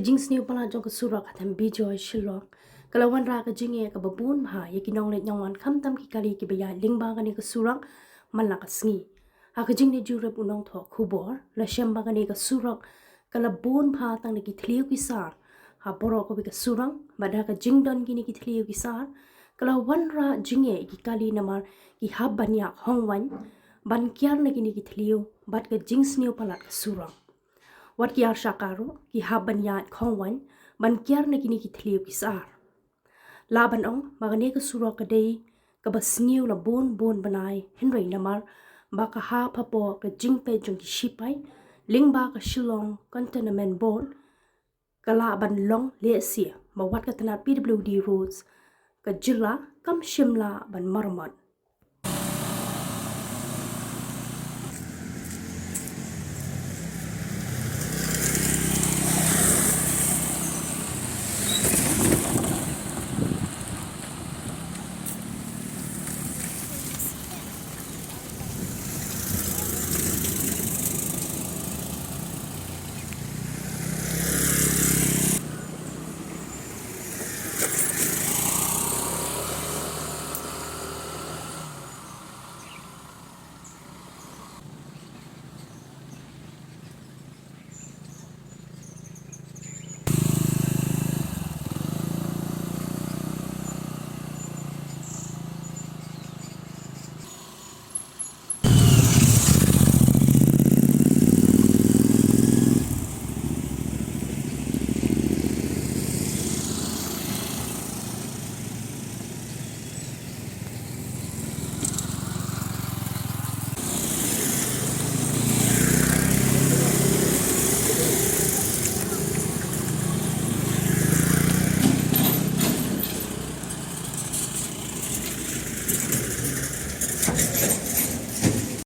jings new pala jong surok Them Bijoy shilong kalawan ra ka jingeh ka babun ha yakinong let nyongwan kham tam ki kali ki baya lingba ka ni ka surok mala ka sngi ha ka jing ne jurep unong tho khubor la shamba ka ni ka surok kala bun pha tang ki thliew ki sar ha boro ko bi ka surang bada ka jingdon ki ni ki thliew ki sar kala wan ra jingeh ki kali namar ki hab banya hongwan ban kyar na ki ni ki thliew bat ka jings new pala ka surok wat kiar shakaro ki haban yat khongwan ban kiar na kini ki thliew ki sar laban ong magane ka surok ka dei ka basniu la bon bon banai henrei namar ba ka ha phapo ka jingpe jong ki shipai lingba ka shilong cantonment bon ka laban long le sia ma wat ka tana pwd roads ka jilla kam shimla ban marmot